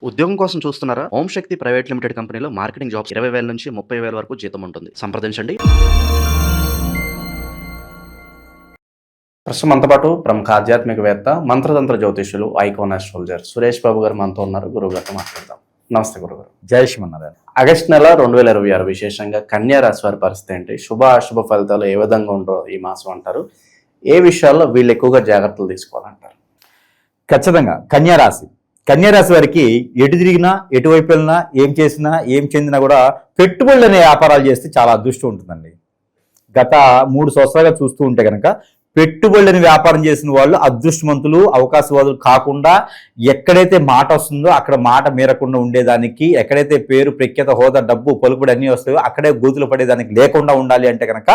ఉద్యోగం కోసం చూస్తున్నారా? ఓం శక్తి ప్రైవేట్ లిమిటెడ్ కంపెనీలో మార్కెటింగ్ జాబ్స్ 20,000 నుంచి 30,000 వరకు జీతం ఉంటుంది. సంప్రదించండి. ప్రస్తుతం మనతో పాటు ప్రముఖ ఆధ్యాత్మికవేత్త, మంత్రతంత్ర జ్యోతిష్యులు, ఐకాన్ ఆస్ట్రాలజర్ సురేష్ బాబు గారు మనతో ఉన్నారు. గురువు గారితో మాట్లాడదాం. నమస్తే గురుగారు. జై శ్రీమన్నారాయణ. ఆగస్టు నెల 2026 విశేషంగా కన్యా రాశి వారి పరిస్థితి ఏంటి? శుభ అశుభ ఫలితాలు ఏ విధంగా ఉండవు ఈ మాసం అంటారు? ఏ విషయాల్లో వీళ్ళు ఎక్కువగా జాగ్రత్తలు తీసుకోవాలంటారు? ఖచ్చితంగా కన్యారాశి వారికి ఎటు తిరిగినా, ఎటువైపు వెళ్ళినా, ఏం చేసినా, ఏం చెందినా కూడా పెట్టుబడులు అనే వ్యాపారాలు చేస్తే చాలా అదృష్టం ఉంటుందండి. గత 3 సంవత్సరాలుగా చూస్తూ ఉంటే కనుక పెట్టుబడులని వ్యాపారం చేసిన వాళ్ళు అదృష్టవంతులు, అవకాశవాదులు కాకుండా ఎక్కడైతే మాట వస్తుందో అక్కడ మాట మీరకుండా ఉండేదానికి, ఎక్కడైతే పేరు, ప్రఖ్యాత, హోదా, డబ్బు, పలుకుబడి అన్నీ వస్తాయో అక్కడే గోతులు పడేదానికి లేకుండా ఉండాలి అంటే కనుక,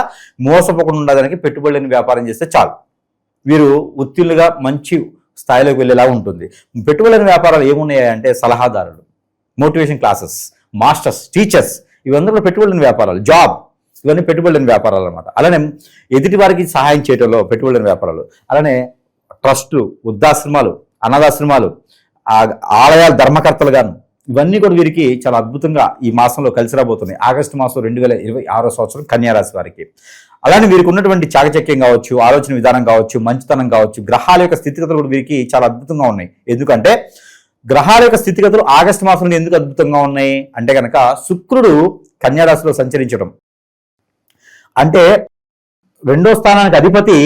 మోసపోకుండా ఉండేదానికి పెట్టుబడులని వ్యాపారం చేస్తే చాలు. వీరు ఉత్తీర్ణులుగా మంచి స్థాయిలోకి వెళ్ళేలా ఉంటుంది. పెట్టుబడులని వ్యాపారాలు ఏమున్నాయంటే సలహాదారులు, మోటివేషన్ క్లాసెస్, మాస్టర్స్, టీచర్స్, ఇవన్నీ కూడా పెట్టుబడులని వ్యాపారాలు. జాబ్, ఇవన్నీ పెట్టుబడులని వ్యాపారాలు అనమాట. అలానే ఎదుటి వారికి సహాయం చేయడంలో పెట్టుబడులని వ్యాపారాలు. అలానే ట్రస్టులు, వృద్ధాశ్రమాలు, అనాథాశ్రమాలు, ఆలయాల ధర్మకర్తలు గాను, ఇవన్నీ కూడా వీరికి చాలా అద్భుతంగా ఈ మాసంలో కలిసి రాబోతున్నాయి. ఆగస్టు మాసం 2026 సంవత్సరం కన్యారాశి వారికి. అలానే వీరికి ఉన్నటువంటి చాకచక్యం కావచ్చు, ఆలోచన విధానం కావచ్చు, మంచితనం కావచ్చు, గ్రహాల యొక్క స్థితిగతులు కూడా వీరికి చాలా అద్భుతంగా ఉన్నాయి. ఎందుకంటే గ్రహాల యొక్క స్థితిగతులు ఆగస్టు మాసంలో ఎందుకు అద్భుతంగా ఉన్నాయి అంటే కనుక శుక్రుడు కన్యారాశిలో సంచరించడం అంటే 2వ స్థానానికి అధిపతి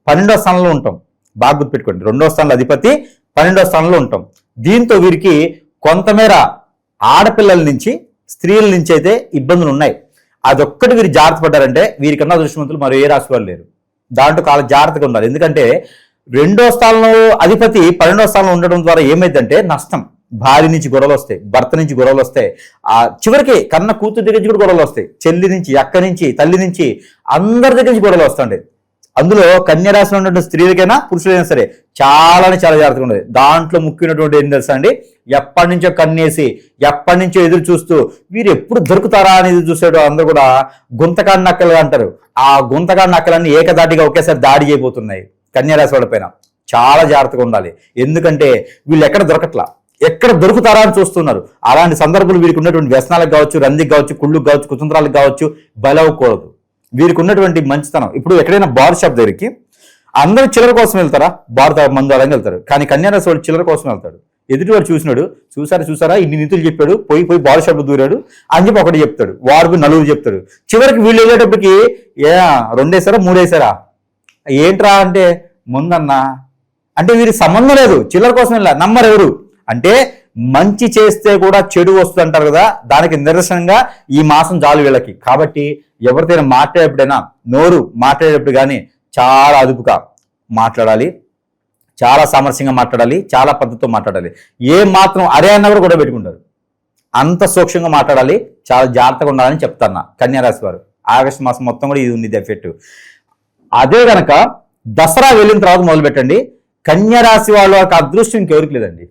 12వ స్థానంలో ఉంటాం. బాగా గుర్తుపెట్టుకోండి, 2వ స్థానంలో అధిపతి 12వ స్థానంలో ఉంటాం. దీంతో వీరికి కొంతమేర ఆడపిల్లల నుంచి, స్త్రీల నుంచి అయితే ఇబ్బందులు ఉన్నాయి. అదొక్కటి వీరు జాగ్రత్త పడ్డారంటే వీరికన్నా అదృష్టవంతులు మరో ఏ రాశి వాళ్ళు లేరు. దాంట్లో చాలా జాగ్రత్తగా ఉండాలి. ఎందుకంటే 2వ స్థానంలో అధిపతి 12వ స్థానంలో ఉండడం ద్వారా ఏమైందంటే నష్టం. భార్య నుంచి గొడవలు వస్తాయి, భర్త నుంచి గొడవలు వస్తాయి, చివరికి కన్న కూతురు దగ్గర నుంచి కూడా గొడవలు వస్తాయి, చెల్లి నుంచి, అక్క నుంచి, తల్లి నుంచి, అందరి దగ్గర నుంచి గొడవలు వస్తాయి. అందులో కన్యారాశిలో ఉన్నటువంటి స్త్రీలకైనా పురుషులైనా సరే చాలా జాగ్రత్తగా ఉండదు. దాంట్లో ముఖ్యమైనటువంటి ఏం తెలుసా అండి, ఎప్పటి నుంచో కన్నేసి, ఎప్పటి నుంచో ఎదురు చూస్తూ వీరు ఎప్పుడు దొరుకుతారా అనేది చూసాడు అందరూ కూడా గుంతకాడి నక్కలు అంటారు. ఆ గుంతకాడి నక్కలన్నీ ఏకదాటిగా ఒకేసారి దాడి చేయబోతున్నాయి కన్యారాశి వాళ్ళ పైన. చాలా జాగ్రత్తగా ఉండాలి. ఎందుకంటే వీళ్ళు ఎక్కడ దొరుకుతారా అని చూస్తున్నారు. అలాంటి సందర్భాలు వీరికి ఉన్నటువంటి వ్యసనాలకు కావచ్చు, రందికి కావచ్చు, కుళ్ళుకు కావచ్చు, కుతంత్రాలకు కావచ్చు బలవకూడదు. వీరికి ఉన్నటువంటి మంచితనం. ఇప్పుడు ఎక్కడైనా బార్ షాప్ దగ్గరికి అందరూ చిల్లర కోసం వెళ్తారా? బార్ మందు అలాగే వెళ్తారు. కానీ కన్యారాశి వాడు చిల్లర కోసం వెళ్తాడు. ఎదుటి వాడు చూసారా ఇన్ని నీతులు చెప్పాడు, పోయి బార్ షాప్ దూరాడు అని చెప్పి ఒకటి చెప్తాడు, వాడు 4 చెప్తాడు. చివరికి వీళ్ళు వెళ్ళేటప్పటికి 2 వేసారా 3 వేసారా ఏంట్రా అంటే ముందన్నా అంటే వీరికి సంబంధం లేదు, చిల్లర కోసం వెళ్ళా. నమ్మరెవరు అంటే మంచి చేస్తే కూడా చెడు వస్తుంది అంటారు కదా, దానికి నిదర్శనంగా ఈ మాసం చాలు వీళ్ళకి. కాబట్టి ఎవరితోనైనా మాట్లాడేటప్పుడైనా నోరు మాట్లాడేటప్పుడు కానీ చాలా అదుపుగా మాట్లాడాలి, చాలా సామరస్యంగా మాట్లాడాలి, చాలా పద్ధతితో మాట్లాడాలి. ఏ మాత్రం అరే అన్నవారు కూడా పెట్టుకుంటారు. అంత సూక్ష్మంగా మాట్లాడాలి, చాలా జాగ్రత్తగా ఉండాలని చెప్తాను. కన్యారాశి వారు ఆగస్టు మాసం మొత్తం కూడా ఇది ఉంది ఎఫెక్ట్. అదే కనుక దసరా వెళ్ళిన తర్వాత మొదలు పెట్టండి. కన్యారాశి వాళ్ళకి అదృష్టం ఇంకెవరికి లేదండి.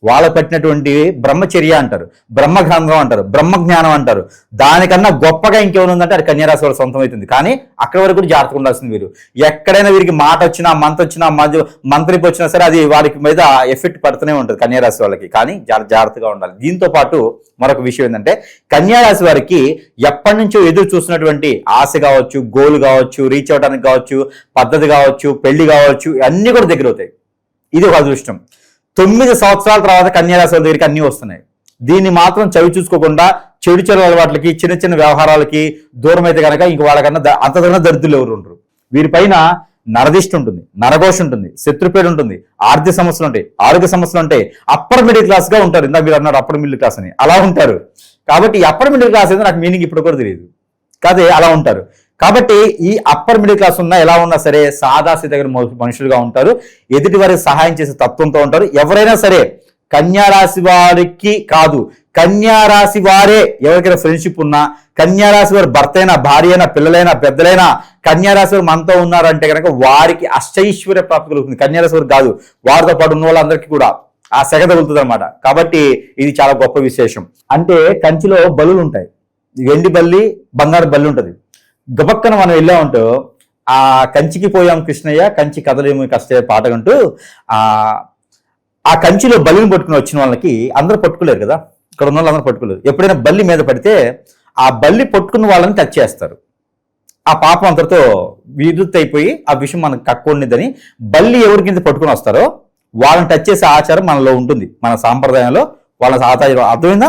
వాళ్ళ పెట్టినటువంటి బ్రహ్మచర్య అంటారు, బ్రహ్మగ్రంథం అంటారు, బ్రహ్మజ్ఞానం అంటారు. దానికన్నా గొప్పగా ఇంకేమైనా అది కన్యారాశి వాళ్ళ సొంతం అవుతుంది. కానీ అక్కడి వరకు కూడా జాగ్రత్తగా ఉండాల్సింది వీరు. ఎక్కడైనా వీరికి మాట వచ్చినా, మంత్రిపు వచ్చినా సరే అది వారికి మీద ఎఫెక్ట్ పడుతూనే ఉంటుంది కన్యారాశి వాళ్ళకి. కానీ జాగ్రత్తగా ఉండాలి. దీంతో పాటు మరొక విషయం ఏంటంటే కన్యారాశి వారికి ఎప్పటి నుంచో ఎదురు చూస్తున్నటువంటి ఆశ కావచ్చు, గోల్ కావచ్చు, రీచ్ అవడానికి కావచ్చు, పద్ధతి కావచ్చు, పెళ్లి కావచ్చు, అన్నీ కూడా దగ్గర అవుతాయి. ఇది ఒక అదృష్టం. 9 సంవత్సరాల తర్వాత కన్యారాశి వాళ్ళ దగ్గరికి అన్నీ వస్తున్నాయి. దీన్ని మాత్రం చవి చూసుకోకుండా చెడు అలవాట్లకి, చిన్న వ్యవహారాలకి దూరం అయితే కనుక ఇంక వాళ్ళకన్నా అంతకన్నా దరిద్రులు ఎవరు ఉండరు. వీరిపైన నరదిష్టి ఉంటుంది, నరఘోష ఉంటుంది, శత్రుపేడు ఉంటుంది, ఆర్థిక సమస్యలు ఉంటాయి, ఆరోగ్య సమస్యలు ఉంటాయి. అప్పర్ మిడిల్ క్లాస్ గా ఉంటారు. ఇందాక మీరు అన్నారు అప్పర్ మిడిల్ క్లాస్ అని, అలా ఉంటారు. కాబట్టి అప్పర్ మిడిల్ క్లాస్ అయితే నాకు మీనింగ్ ఇప్పుడు కూడా తెలియదు, కాదే అలా ఉంటారు. కాబట్టి ఈ అప్పర్ మిడిల్ క్లాస్ ఉన్నా ఎలా ఉన్నా సరే సాదాసీదగిన మనుషులుగా ఉంటారు. ఎదుటి వారికి సహాయం చేసే తత్వంతో ఉంటారు. ఎవరైనా సరే కన్యారాశి వారికి కాదు, కన్యారాశి వారే ఎవరికైనా ఫ్రెండ్షిప్ ఉన్నా, కన్యారాశి వారి భర్త అయినా, భార్య అయినా, పిల్లలైనా, పెద్దలైనా కన్యారాశి వారు మనతో ఉన్నారంటే కనుక వారికి అష్టైశ్వర్య ప్రాప్తి కలుగుతుంది. కన్యారాశి వారు కాదు, వారితో పాటు ఉన్న వాళ్ళందరికీ కూడా ఆ సెగ తగులుతుంది అనమాట. కాబట్టి ఇది చాలా గొప్ప విశేషం. అంటే కంచిలో బలులు ఉంటాయి, వెండి బల్లి, బంగారు బల్లి ఉంటుంది. గబక్కన మనం వెళ్ళామంటూ ఆ కంచికి పోయాం కృష్ణయ్య, కంచి కదలేము కష్టయ్య పాటకంటూ ఆ కంచిలో బలిని పట్టుకుని వచ్చిన వాళ్ళకి అందరూ పట్టుకోలేరు కదా, ఇక్కడ ఉన్న వాళ్ళు అందరూ పట్టుకోలేరు. ఎప్పుడైనా బల్లి మీద పడితే ఆ బల్లి పట్టుకున్న వాళ్ళని టచ్ చేస్తారు. ఆ పాపం అంతటితో విద్యుత్ అయిపోయి ఆ విషయం మనకు కక్కుండిద్దని బల్లి ఎవరి కింద పట్టుకుని వస్తారో వాళ్ళని టచ్ చేసే ఆచారం మనలో ఉంటుంది, మన సాంప్రదాయంలో వాళ్ళ ఆచారం అర్థమైందా,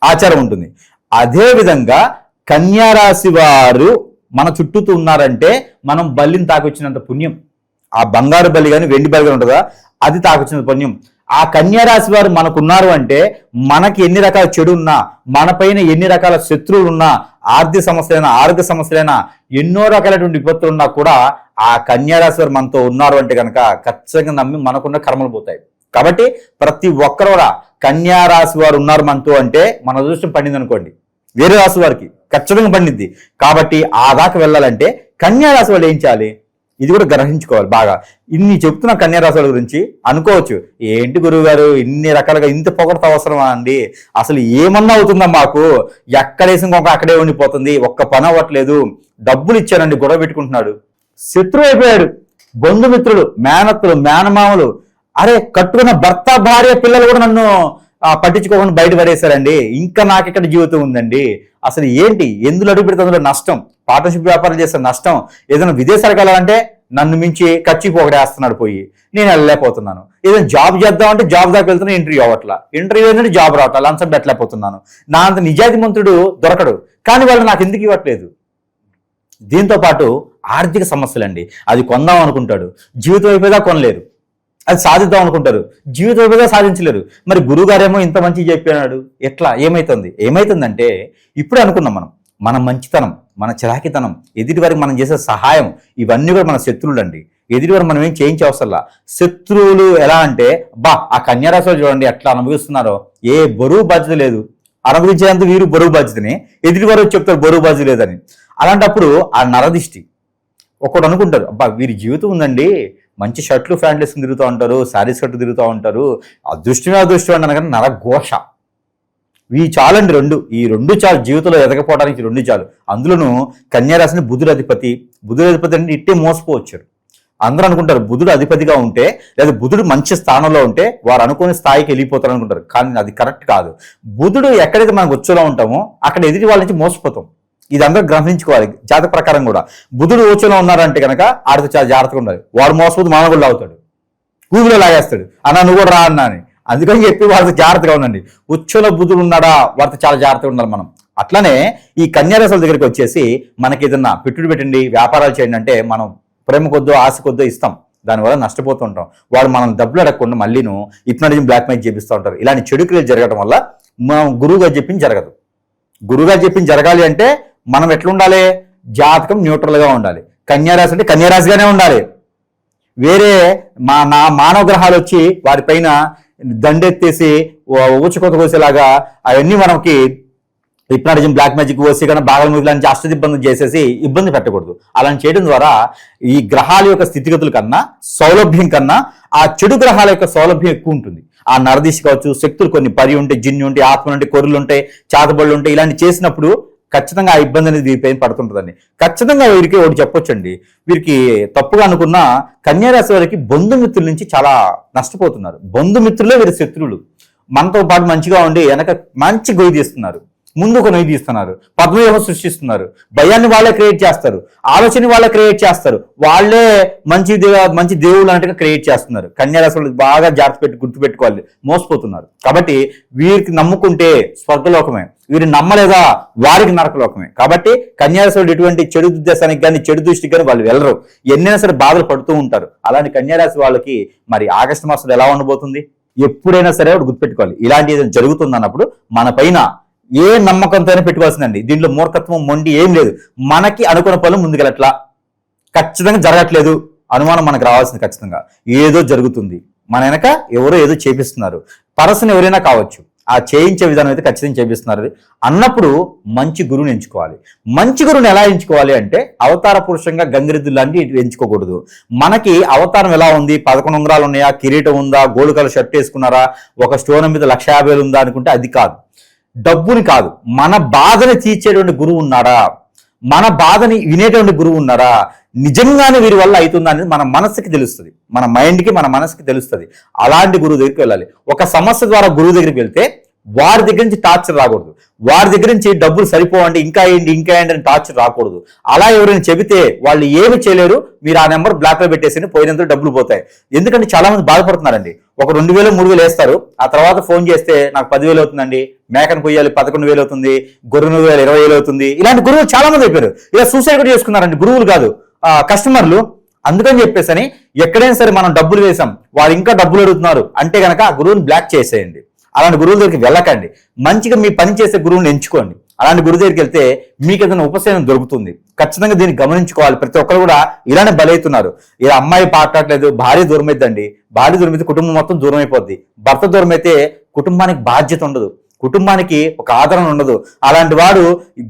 ఆచారం ఉంటుంది. అదే విధంగా కన్యారాశి వారు మన చుట్టూతూ ఉన్నారంటే మనం బల్లిని తాకొచ్చినంత పుణ్యం. ఆ బంగారు బల్లి కానీ వెండి బల్లి కానీ ఉంటుందా, అది తాకొచ్చినంత పుణ్యం. ఆ కన్యారాశి వారు మనకున్నారు అంటే మనకి ఎన్ని రకాల చెడు ఉన్నా, మన పైన ఎన్ని రకాల శత్రువులు ఉన్నా, ఆర్థిక సమస్యలైనా ఆరోగ్య సమస్యలైనా ఎన్నో రకాలైనటువంటి విపత్తులు ఉన్నా కూడా ఆ కన్యారాశి వారు మనతో ఉన్నారు అంటే కనుక ఖచ్చితంగా నమ్మి మనకున్న కర్మలు పోతాయి. కాబట్టి ప్రతి ఒక్కరు కూడా కన్యారాశి వారు ఉన్నారు మనతో అంటే మన అదృష్టం పండింది అనుకోండి. వేరే రాశి వారికి ఖచ్చితంగా పండిద్ది. కాబట్టి ఆ దాకా వెళ్ళాలంటే కన్యారాశి వాళ్ళు ఏం చేయాలి, ఇది కూడా గ్రహించుకోవాలి బాగా. ఇన్ని చెప్తున్న కన్యారాశి వాళ్ళ గురించి అనుకోవచ్చు, ఏంటి గురువు గారు ఇన్ని రకాలుగా ఇంత పొగడత అవసరమా అండి, అసలు ఏమన్నా అవుతుందా మాకు, ఎక్కడేసి ఇంకొక అక్కడే ఉండిపోతుంది, ఒక్క పని అవ్వట్లేదు, డబ్బులు ఇచ్చానండి గొడవ పెట్టుకుంటున్నాడు, శత్రువు అయిపోయాడు, బంధుమిత్రులు, మేనత్తులు, మేనమామలు, అరే కట్టుకున్న భర్త భార్య పిల్లలు కూడా నన్ను పట్టించుకోకుండా బయట పడేశారండి, ఇంకా నాకు ఇక్కడ జీవితం ఉందండి, అసలు ఏంటి ఎందులో అడుగు పెడితే అందులో నష్టం, పార్ట్నర్షిప్ వ్యాపారం చేస్తే నష్టం, ఏదైనా విదేశాలకు వెళ్ళాలంటే నన్ను మించి ఖర్చు పోగడేస్తున్నాడు పోయి, నేను వెళ్ళలేకపోతున్నాను, ఏదైనా జాబ్ చేద్దామంటే జాబ్ దాకా వెళ్తున్నా ఇంటర్వ్యూ అవ్వట్లా, ఇంటర్వ్యూ ఏంటంటే జాబ్ రావట్లా, లంచం పెట్టలేకపోతున్నాను, నా అంత నిజాయితీ మంత్రుడు దొరకడు, కానీ వాళ్ళు నాకు ఎందుకు ఇవ్వట్లేదు. దీంతో పాటు ఆర్థిక సమస్యలండి, అది కొందాం అనుకుంటాడు, జీవితం అయిపోయేదా కొనలేరు, అది సాధిద్దాం అనుకుంటారు, జీవితం అయిపోయేదా సాధించలేరు. మరి గురువుగారేమో ఇంత మంచి చెప్పినాడు, ఎట్లా ఏమైతుందంటే ఇప్పుడే అనుకున్నాం మనం, మన మంచితనం, మన చిరాకితనం, ఎదుటి వారికి మనం చేసే సహాయం, ఇవన్నీ కూడా మన శత్రువులు అండి. ఎదుటి వారు మనం ఏం చేయించే అవసరంలా. శత్రువులు ఎలా అంటే ఆ కన్యారాశిలో చూడండి ఎట్లా అనుభవిస్తున్నారో, ఏ బరువు బాధ్యత లేదు, అనుభవించేందుకు వీరు బరువు బాధ్యతని, ఎదుటి వారు చెప్తారు బరువు బాధ్యత లేదని. అలాంటప్పుడు ఆ నరదిష్టి, ఒకడు అనుకుంటారు వీరి జీవితం ఉందండి, మంచి షర్ట్లు ప్యాంట్లు వేసుకుని తిరుగుతూ ఉంటారు, శారీస్ కట్టు తిరుగుతూ ఉంటారు, అదృష్టమే అదృష్టం అన్నాను కానీ నరఘోష. ఇవి చాలండి, ఈ రెండు చాలు జీవితంలో ఎదగపోవడానికి, రెండు చాలు. అందులోనూ కన్యారాశిని బుధుడు అధిపతి అంటే ఇట్టే మోసపోవచ్చారు. అందరూ అనుకుంటారు బుధుడు అధిపతిగా ఉంటే లేదా బుధుడు మంచి స్థానంలో ఉంటే వారు అనుకునే స్థాయికి వెళ్ళిపోతారు అనుకుంటారు, కానీ అది కరెక్ట్ కాదు. బుధుడు ఎక్కడైతే మనం వచ్చేలా ఉంటామో అక్కడ ఎదుటి వాళ్ళ నుంచి మోసపోతాం. ఇది అందరూ గ్రహించుకోవాలి. జాతక ప్రకారం కూడా బుధుడు ఓచలో ఉన్నారంటే కనుక ఆడితో చాలా జాగ్రత్తగా ఉండాలి. వాడు మోసపోతే మానవుడు అవుతాడు, ఊబిలో లాగేస్తాడు, అన్నా నువ్వు కూడా రా అన్నా అని. అందుకని చెప్పి వాడితో జాగ్రత్తగా ఉండండి. ఉచ్చలో బుధుడు ఉన్నాడా వాడితో చాలా జాగ్రత్తగా ఉండాలి మనం. అట్లనే ఈ కన్యారాశుల దగ్గరికి వచ్చేసి మనకి ఏదన్నా పెట్టుబడి పెట్టండి, వ్యాపారాలు చేయండి అంటే మనం ప్రేమ కొద్దో ఆశ కొద్దో ఇస్తాం, దానివల్ల నష్టపోతూ ఉంటాం. వాడు మనం డబ్బులు అడగకుండా మళ్ళీను హిప్నటిజం బ్లాక్ మెయిల్ చేపిస్తూ ఉంటారు. ఇలాంటి చెడు క్రియలు జరగడం వల్ల మనం గురువుగారు చెప్పింది జరగదు. గురువుగారు చెప్పింది జరగాలి అంటే మనం ఎట్లుండాలి, జాతకం న్యూట్రల్గా ఉండాలి. కన్యారాశి అంటే కన్యారాశిగానే ఉండాలి. వేరే నా మానవ గ్రహాలు వచ్చి వారిపైన దండెత్తేసి ఊచకొత కోసేలాగా అవన్నీ మనకి హిప్నాటిజం బ్లాక్ మ్యాజిక్ వస్తే కన్నా బాగా ఇలాంటి అష్టదిబ్బంది చేసేసి ఇబ్బంది పెట్టకూడదు. అలా చేయడం ద్వారా ఈ గ్రహాల యొక్క స్థితిగతుల కన్నా సౌలభ్యం కన్నా ఆ చెడు గ్రహాల యొక్క సౌలభ్యం ఎక్కువ ఉంటుంది. ఆ నరదిశ కావచ్చు, శక్తులు కొన్ని పరి ఉంటాయి, జిన్ను ఉంటాయి, ఆత్మలు ఉంటాయి, కొర్రలు ఉంటాయి, చాతబళ్ళు ఉంటాయి. ఇలాంటి చేసినప్పుడు ఖచ్చితంగా ఆ ఇబ్బంది అనేది వీరిపైన పడుతుంటుందండి. ఖచ్చితంగా వీరికి ఒకటి చెప్పొచ్చండి, వీరికి తప్పుగా అనుకున్న కన్యారాశి వారికి బంధుమిత్రుల నుంచి చాలా నష్టపోతున్నారు. బంధుమిత్రులే వీరి శత్రువులు. మనతో పాటు మంచిగా ఉండి వెనక మంచి గొయ్యి తీస్తున్నారు, ముందు ఒక నొయ్యి తీస్తున్నారు, పద్మవ్యూహం సృష్టిస్తున్నారు, భయాన్ని వాళ్ళే క్రియేట్ చేస్తారు, ఆలోచన వాళ్ళే క్రియేట్ చేస్తారు, వాళ్ళే మంచి దేవుళ్ళు అన్నట్టుగా క్రియేట్ చేస్తున్నారు. కన్యారాశి వాళ్ళు బాగా జాగ్రత్త గుర్తుపెట్టుకోవాలి, మోసపోతున్నారు. కాబట్టి వీరికి నమ్ముకుంటే స్వర్గలోకమే, వీరు నమ్మలేదా వారికి నరకలోకమే. కాబట్టి కన్యారాశి వాళ్ళు ఎటువంటి చెడు ఉద్దేశానికి కానీ చెడు దృష్టికి కానీ వాళ్ళు వెళ్ళరు, ఎన్నైనా సరే బాధలు పడుతూ ఉంటారు. అలాంటి కన్యారాశి వాళ్ళకి మరి ఆగస్టు మాసంలో ఎలా ఉండబోతుంది, ఎప్పుడైనా సరే గుర్తుపెట్టుకోవాలి. ఇలాంటి ఏదైనా జరుగుతుంది అన్నప్పుడు మన పైన ఏ నమ్మకంతోనే పెట్టుకోవాల్సిందండి. దీంట్లో మూర్ఖత్వం మొండి ఏం లేదు. మనకి అనుకున్న పనులు ముందుకెళ్ళట్లా, ఖచ్చితంగా జరగట్లేదు, అనుమానం మనకు రావాల్సింది. ఖచ్చితంగా ఏదో జరుగుతుంది, మన వెనక ఎవరో ఏదో చేపిస్తున్నారు. పర్సన్ ఎవరైనా కావచ్చు, ఆ చేయించే విధానం అయితే ఖచ్చితంగా చేపిస్తున్నారు అన్నప్పుడు మంచి గురువుని ఎంచుకోవాలి. మంచి గురువుని ఎలా ఎంచుకోవాలి అంటే అవతార పురుషంగా గంగిరెద్దు లాంటి ఎంచుకోకూడదు. మనకి అవతారం ఎలా ఉంది, 11 ఉంగరాలు ఉన్నాయా, కిరీటం ఉందా, గోల్డ్ కలర్ షర్ట్ వేసుకున్నారా, ఒక స్టోన్ మీద 1,50,000 ఉందా అనుకుంటే అది కాదు. డబ్బుని కాదు, మన బాధని తీర్చేటువంటి గురువు ఉన్నాడా, మన బాధని వినేటువంటి గురువు ఉన్నారా, నిజంగానే వీరి వల్ల అవుతుందా అనేది మన మనసుకి తెలుస్తుంది, మన మైండ్కి మన మనసుకి తెలుస్తుంది. అలాంటి గురువు దగ్గరికి వెళ్ళాలి. ఒక సమస్య ద్వారా గురువు దగ్గరికి వెళ్తే వారి దగ్గర నుంచి టార్చర్ రాకూడదు, వారి దగ్గర నుంచి డబ్బులు సరిపోవండి ఇంకా ఏంటి అని టార్చర్ రాకూడదు. అలా ఎవరైనా చెబితే వాళ్ళు ఏమి చేయలేరు, మీరు ఆ నెంబర్ బ్లాక్ లో పెట్టేసి పోయినంత డబ్బులు పోతాయి. ఎందుకంటే చాలా మంది బాధపడుతున్నారండి. ఒక 2,000 3,000 వేస్తారు, ఆ తర్వాత ఫోన్ చేస్తే నాకు 10,000 అవుతుందండి, మేకను కొయ్యాలి 11,000 అవుతుంది, గొర్రెను 20,000 అవుతుంది. ఇలాంటి గురువులు చాలా మంది అయిపోయారు. ఇలా సూసైడ్ కూడా చేసుకున్నారండి, గురువులు కాదు కస్టమర్లు. అందుకని చెప్పేసి ఎక్కడైనా సరే మనం డబ్బులు వేసాం, వారు ఇంకా డబ్బులు అడుగుతున్నారు అంటే కనుక ఆ గురువుని బ్లాక్ చేసేయండి. అలాంటి గురువుల దగ్గరికి వెళ్ళకండి. మంచిగా మీ పని చేసే గురువుని ఎంచుకోండి. అలాంటి గురువు దగ్గరికి వెళ్తే మీకు ఏదైనా ఉపశమనం దొరుకుతుంది. ఖచ్చితంగా దీన్ని గమనించుకోవాలి. ప్రతి ఒక్కరు కూడా ఇలానే బలవుతున్నారు. ఇలా అమ్మాయి పాటట్లేదు, భార్య దూరం అయిద్దండి, భార్య దూరం అయితే కుటుంబం మొత్తం దూరం అయిపోద్ది, భర్త దూరం అయితే కుటుంబానికి బాధ్యత ఉండదు, కుటుంబానికి ఒక ఆదరణ ఉండదు. అలాంటి వాడు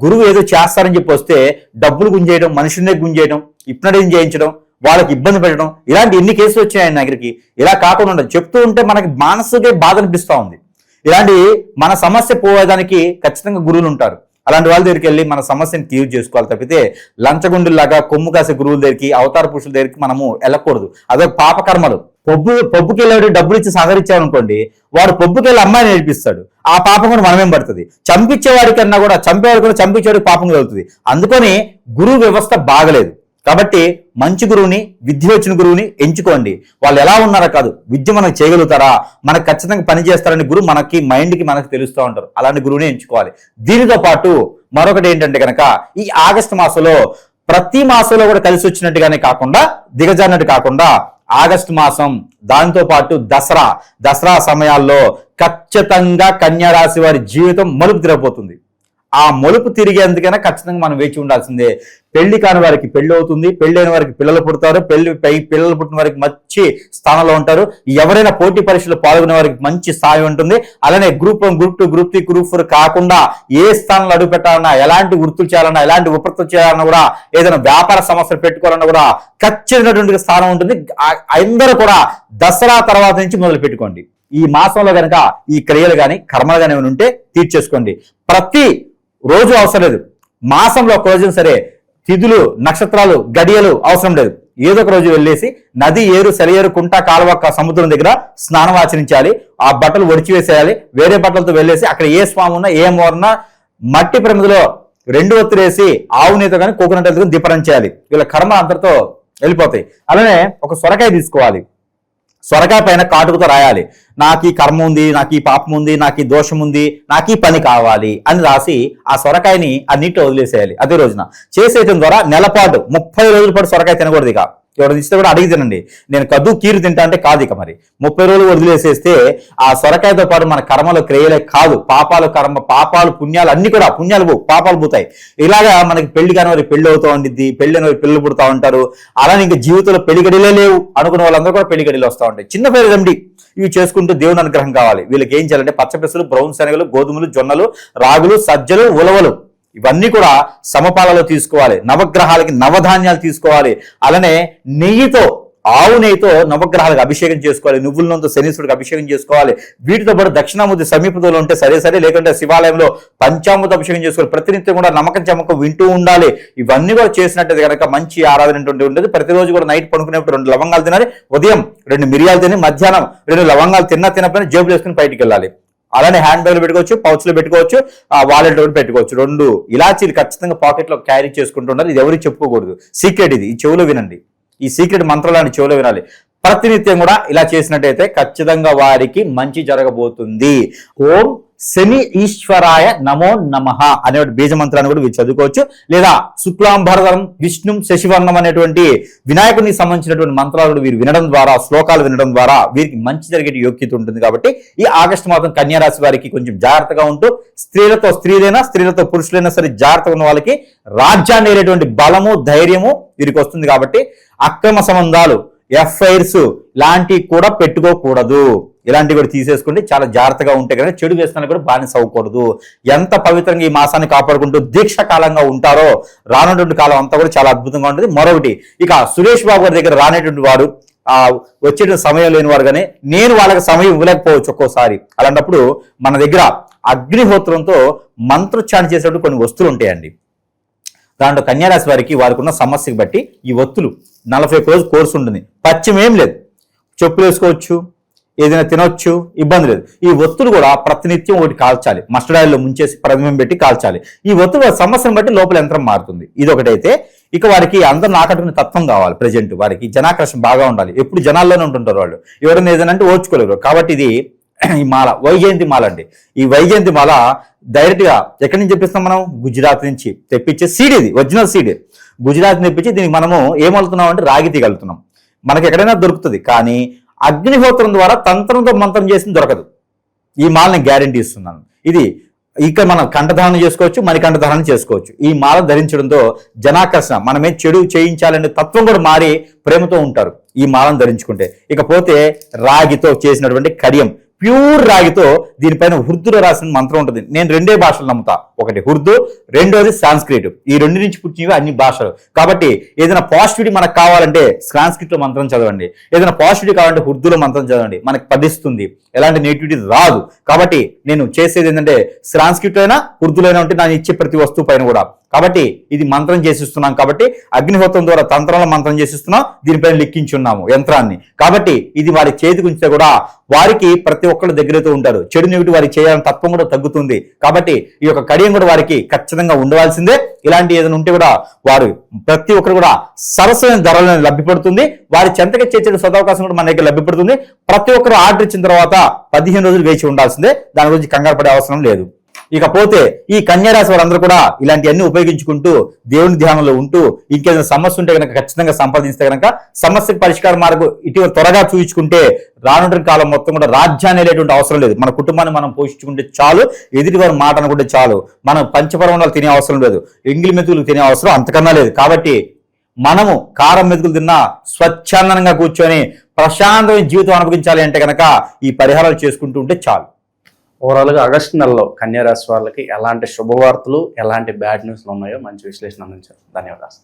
గురువు ఏదో చేస్తారని చెప్పి వస్తే డబ్బులు గుంజేయడం, మనుషుల్నే గుంజేయడం, హిప్నటైజ్ చేయించడం, వాళ్ళకి ఇబ్బంది పెట్టడం, ఇలాంటి ఎన్ని కేసులు వచ్చాయి ఆయన దగ్గరికి. ఇలా కాకుండా ఉండదు. చెప్తూ ఉంటే మనకి మానసిక బాధ అనిపిస్తూ ఉంది. ఇలాంటి మన సమస్య పోయేదానికి ఖచ్చితంగా గురువులు ఉంటారు. అలాంటి వాళ్ళ దగ్గరికి వెళ్ళి మన సమస్యను క్లియర్ చేసుకోవాలి తప్పితే లంచగుండులాగా కొమ్ము కాసే గురువుల దగ్గరికి, అవతార పురుషుల దగ్గరికి మనము వెళ్ళకూడదు. అదొక పాపకర్మలు. పబ్బుకి వెళ్ళి డబ్బులు ఇచ్చి సహకరించామనుకోండి, వాడు పబ్బుకి వెళ్ళి అమ్మాయిని నేర్పిస్తాడు, ఆ పాపం కూడా మనమేం పడుతుంది. చంపించేవాడి కన్నా కూడా చంపేవాడి కూడా చంపించేవాడికి పాపం కలుగుతుంది. అందుకని గురువు వ్యవస్థ బాగలేదు. కాబట్టి మంచి గురువుని, విద్య వచ్చిన గురువుని ఎంచుకోండి. వాళ్ళు ఎలా ఉన్నారో కాదు, విద్య మనకు చేయగలుగుతారా, మనకు ఖచ్చితంగా పని చేస్తారని గురువు మనకి మైండ్కి మనకు తెలుస్తూ ఉంటారు. అలాంటి గురువుని ఎంచుకోవాలి. దీనితో పాటు మరొకటి ఏంటంటే కనుక ఈ ఆగస్టు మాసంలో ప్రతి మాసంలో కూడా కలిసి వచ్చినట్టుగానే కాకుండా, దిగజారినట్టు కాకుండా ఆగస్టు మాసం దానితో పాటు దసరా సమయాల్లో ఖచ్చితంగా కన్యా రాశి వారి జీవితం మలుపు తిరగబోతుంది. ఆ మలుపు తిరిగేందుకైనా ఖచ్చితంగా మనం వేచి ఉండాల్సిందే. పెళ్లి కాని వారికి పెళ్లి అవుతుంది, పెళ్ళైన వారికి పిల్లలు పుడతారు, పిల్లలు పుట్టిన వారికి మంచి స్థానంలో ఉంటారు. ఎవరైనా పోటీ పరీక్షలు పాల్గొనే వారికి మంచి స్థాయి ఉంటుంది. అలానే గ్రూప్ 1, గ్రూప్ 2, గ్రూప్ 3, గ్రూప్ 4 కాకుండా ఏ స్థానంలో అడుగు పెట్టాలన్నా, ఎలాంటి వృత్తులు చేయాలన్నా, ఎలాంటి ఉపవృత్తులు చేయాలన్నా కూడా, ఏదైనా వ్యాపార సమస్యలు పెట్టుకోవాలన్నా కూడా ఖచ్చితమైనటువంటి స్థానం ఉంటుంది. అందరూ కూడా దసరా తర్వాత నుంచి మొదలు పెట్టుకోండి. ఈ మాసంలో కనుక ఈ క్రియలు కానీ కర్మలు కానీ ఏమైనా ఉంటే తీర్చేసుకోండి. ప్రతి రోజు అవసరం లేదు, మాసంలో ఒక రోజు సరే, తిథులు, నక్షత్రాలు, గడియలు అవసరం లేదు. ఏదో ఒక రోజు వెళ్ళేసి నది, ఏరు, సెలయేరు, కుంట, కాలువ, సముద్రం దగ్గర స్నానం ఆచరించాలి. ఆ బట్టలు ఒడిచి వేసేయాలి. వేరే బట్టలతో వెళ్ళేసి అక్కడ ఏ స్వామి ఉన్నా ఏ మోరన్నా మట్టి ప్రమిదలో 2 ఒత్తులేసి ఆవు నేత కానీ కోకోనట్ కానీ దీపనం చేయాలి. వీళ్ళ కర్మ అంతటితో వెళ్ళిపోతాయి. అలానే ఒక సొరకాయ తీసుకోవాలి, సొరకాయ పైన కాటుకతో రాయాలి, నాకు ఈ కర్మ ఉంది, నాకు ఈ పాపం ఉంది, నాకు ఈ దోషం ఉంది, నాకు ఈ పని కావాలి అని రాసి ఆ సొరకాయని ఆ నీటిలో వదిలేసేయాలి. అదే రోజున చేసేయడం ద్వారా నెలపాటు 30 రోజుల పాటు సొరకాయ తినకూడదు. ఇక ఎవరు ఇస్తే కూడా అడిగి తినండి. నేను కద్దు కీరు తింటా అంటే కాదు. ఇక మరి 30 రోజులు వదిలేసేస్తే ఆ సొరకాయతో పాటు మన కర్మలు క్రియలే కాదు, పాపాలు పుణ్యాలు అన్ని కూడా, పుణ్యాలు పాపాలు పోతాయి. ఇలాగా మనకి పెళ్లి కాని వారికి పెళ్లి అవుతూ ఉండిద్ది, పెళ్లి వారికి పిల్లలు పుడతా ఉంటారు. అలానే ఇంకా జీవితంలో పెళ్లి గడిలే లేవు అనుకున్న వాళ్ళందరూ కూడా పెళ్లి గడిలు వస్తూ ఉంటాయి. చిన్న పేరు రెమెడీ ఇవి చేసుకుంటూ దేవుని అనుగ్రహం కావాలి. వీళ్ళకి ఏం చేయాలంటే పచ్చపెసలు, బ్రౌన్ శనగలు, గోధుమలు, జొన్నలు, రాగులు, సజ్జలు, ఉలవలు ఇవన్నీ కూడా సమపాలలో తీసుకోవాలి. నవగ్రహాలకి నవధాన్యాలు తీసుకోవాలి. అలానే నెయ్యితో, ఆవు నెయ్యితో నవగ్రహాలకు అభిషేకం చేసుకోవాలి. నువ్వుల నూనెతో శనీశ్వరుడికి అభిషేకం చేసుకోవాలి. వీటితో పాటు దక్షిణామూర్తి సమీపంలో ఉంటే సరే, లేకుంటే శివాలయంలో పంచామృత అభిషేకం చేసుకోవాలి. ప్రతినిత్యం కూడా నమ్మకం చమ్మకం వింటూ ఉండాలి. ఇవన్నీ కూడా చేసినట్టు కనుక మంచి ఆరాధన ఉండేది. ప్రతిరోజు కూడా నైట్ పడుకునేప్పుడు 2 లవంగాలు తినాలి, ఉదయం 2 మిరియాలు తిని, మధ్యాహ్నం 2 లవంగాలు తినకపోయినా జేబులు వేసుకుని బయటికి వెళ్ళాలి. అలానే హ్యాండ్ బ్యాగ్లో పెట్టుకోవచ్చు, పౌచ్లో పెట్టుకోవచ్చు, వాలెట్ లో పెట్టుకోవచ్చు. 2 ఇలాచీలు ఖచ్చితంగా పాకెట్లో క్యారీ చేసుకుంటున్నారు. ఇది ఎవరికి చెప్పుకోకూడదు, సీక్రెట్ ఇది. ఈ చెవులో వినండి, ఈ సీక్రెట్ మంత్రాలని చెవులో వినాలి. ప్రతినిత్యం కూడా ఇలా చేసినట్టయితే ఖచ్చితంగా వారికి మంచి జరగబోతుంది. ఓం శని ఈశ్వరాయ నమో నమః అనే బీజ మంత్రాన్ని కూడా వీరు చదువుకోవచ్చు. లేదా శుక్లాంబరధరం విష్ణు శశివర్ణం అనేటువంటి వినాయకునికి సంబంధించినటువంటి మంత్రాలు వీరు వినడం ద్వారా, శ్లోకాలు వినడం ద్వారా వీరికి మంచి జరిగే యోగ్యత ఉంటుంది. కాబట్టి ఈ ఆగస్టు మాసం కన్యా రాశి వారికి కొంచెం జాగ్రత్తగా ఉంటూ, స్త్రీలతో పురుషులైనా సరే జాగ్రత్తగా ఉన్న వాళ్ళకి రాజ్యాన్ని ఏరేటువంటి బలము, ధైర్యము వీరికి వస్తుంది. కాబట్టి అక్రమ సంబంధాలు, ఎఫ్ఐఆర్స్ లాంటివి కూడా పెట్టుకోకూడదు. ఇలాంటివి కూడా తీసేసుకుంటే చాలా జాగ్రత్తగా ఉంటే కనుక చెడు వ్యసనాలు కూడా బానిస అవ్వకూడదు. ఎంత పవిత్రంగా ఈ మాసాన్ని కాపాడుకుంటూ దీక్ష కాలంగా ఉంటారో రానటువంటి కాలం అంతా కూడా చాలా అద్భుతంగా ఉంటుంది. మరొకటి, ఇక సురేష్ బాబు గారి దగ్గర రానేటువంటి వారు, వచ్చేటువంటి సమయం లేని వారు కానీ నేను వాళ్ళకి సమయం ఇవ్వలేకపోవచ్చు ఒక్కోసారి. అలాంటప్పుడు మన దగ్గర అగ్నిహోత్రంతో మంత్రోచ్చారణ చేసేటువంటి కొన్ని వస్తువులు ఉంటాయండి. దాంట్లో కన్యారాశి వారికి వారికి ఉన్న సమస్యకి బట్టి ఈ ఒత్తులు 40 రోజు కోర్సు ఉంటుంది. పచ్చిమ ఏం లేదు, చెప్పులు వేసుకోవచ్చు, ఏదైనా తినొచ్చు, ఇబ్బంది లేదు. ఈ ఒత్తులు కూడా ప్రతినిత్యం ఒకటి కాల్చాలి, మస్టర్డ్ ఆయిల్లో ముంచేసి ప్రతిమం పెట్టి కాల్చాలి. ఈ ఒత్తులు సమస్యను బట్టి లోపల యంత్రం మారుతుంది. ఇది ఒకటైతే ఇక వారికి అందరిని ఆకట్టుకునే తత్వం కావాలి. ప్రజెంట్ వారికి జనాకర్షణ బాగా ఉండాలి, ఎప్పుడు జనాల్లోనే ఉంటుంటారు వాళ్ళు, ఎవరైనా ఏదైనా అంటే ఓర్చుకోలేరు. కాబట్టి ఇది ఈ మాల వైజయంతి మాల అండి. ఈ వైజయంతి మాల డైరెక్ట్ గా ఎక్కడి నుంచి తెప్పిస్తాం మనం? గుజరాత్ నుంచి తెప్పించే సీడ్, ఇది ఒరిజినల్ సీడ్. గుజరాత్ తెప్పించి దీనికి మనము ఏమవుతున్నాం అంటే రాగి తీగలుగుతున్నాం. మనకి ఎక్కడైనా దొరుకుతుంది, కానీ అగ్నిహోత్రం ద్వారా తంత్రంతో మంత్రం చేసింది దొరకదు. ఈ మాలని గ్యారంటీ ఇస్తున్నాను. ఇది ఇక్కడ మనం కంఠధారణ చేసుకోవచ్చు, మణికంఠధారణ చేసుకోవచ్చు. ఈ మాల ధరించడంతో జనాకర్షణ, మనమే చెడు చేయించాలనే తత్వం కూడా మారి ప్రేమతో ఉంటారు ఈ మాలను ధరించుకుంటే. ఇకపోతే రాగితో చేసినటువంటి కడియం, ప్యూర్ రాగితో దీనిపైన ఉర్దూలో రాసిన మంత్రం ఉంటుంది. నేను 2 భాషలు నమ్ముతా, ఒకటి ఉర్దూ, రెండోది సాంస్క్రిట్. ఈ 2 నుంచి పుట్టినవి అన్ని భాషలు. కాబట్టి ఏదైనా పాజిటివిటీ మనకు కావాలంటే సాంస్క్రిట్ లో మంత్రం చదవండి, ఏదైనా పాజిటివిటీ కావాలంటే ఉర్దూలో మంత్రం చదవండి, మనకి పఠిస్తుంది, ఎలాంటి నెగిటివిటీ రాదు. కాబట్టి నేను చేసేది ఏంటంటే సాంస్క్రిట్ అయినా ఉర్దూలో అయినా ఉంటే నేను ఇచ్చే ప్రతి వస్తువు పైన కూడా. కాబట్టి ఇది మంత్రం చేసిస్తున్నాం, కాబట్టి అగ్నిహోత్రం ద్వారా తంత్రంలో మంత్రం చేసిస్తున్నాం, దీనిపైన లిక్కించున్నాము యంత్రాన్ని. కాబట్టి ఇది వారి చేతికి ఉంచితే కూడా వారికి ప్రతి ఒక్కళ్ళు దగ్గరతో ఉంటారు, చెడు నెగిటివ్ వారికి చేయాలని తత్వం కూడా తగ్గుతుంది. కాబట్టి ఈ యొక్క కడియం కూడా వారికి ఖచ్చితంగా ఉండవలసిందే. ఇలాంటి ఏదైనా ఉంటే కూడా వారు ప్రతి ఒక్కరు కూడా సరసమైన ధరలను లభ్యపడుతుంది, వారి చెంతగా చేసే సదవకాశం కూడా మన దగ్గర లభ్యపడుతుంది. ప్రతి ఒక్కరు ఆర్డర్ ఇచ్చిన తర్వాత 15 రోజులు వేచి ఉండాల్సిందే, దాని గురించి కంగారు పడే అవసరం లేదు. ఇకపోతే ఈ కన్యారాశి వారందరూ కూడా ఇలాంటివన్నీ ఉపయోగించుకుంటూ దేవుని ధ్యానంలో ఉంటూ ఇంకేదైనా సమస్య ఉంటే కనుక ఖచ్చితంగా సంపాదిస్తే కనుక సమస్యకు పరిష్కార మార్గం ఇటీవల త్వరగా చూపించుకుంటే రానున్న కాలం మొత్తం కూడా రాజ్యాన్ని వెళ్ళేటువంటి అవసరం లేదు. మన కుటుంబాన్ని మనం పోషించుకుంటే చాలు, ఎదుటి వారి మాట అనుకుంటే చాలు, మనం పంచపర్వణాలు తినే అవసరం లేదు, ఎంగిలి మెతుకులు తినే అవసరం అంతకన్నా లేదు. కాబట్టి మనము కారం మెతుకులు తిన్నా స్వచ్ఛందంగా కూర్చొని ప్రశాంతమైన జీవితం అనుభవించాలి అంటే కనుక ఈ పరిహారాలు చేసుకుంటూ ఉంటే చాలు. ఓవరాల్గా ఆగస్టు నెలలో కన్యా రాశి వాళ్ళకి ఎలాంటి శుభవార్తలు, ఎలాంటి బ్యాడ్ న్యూస్లు ఉన్నాయో మంచి విశ్లేషణ అందించారు. ధన్యవాదాలు.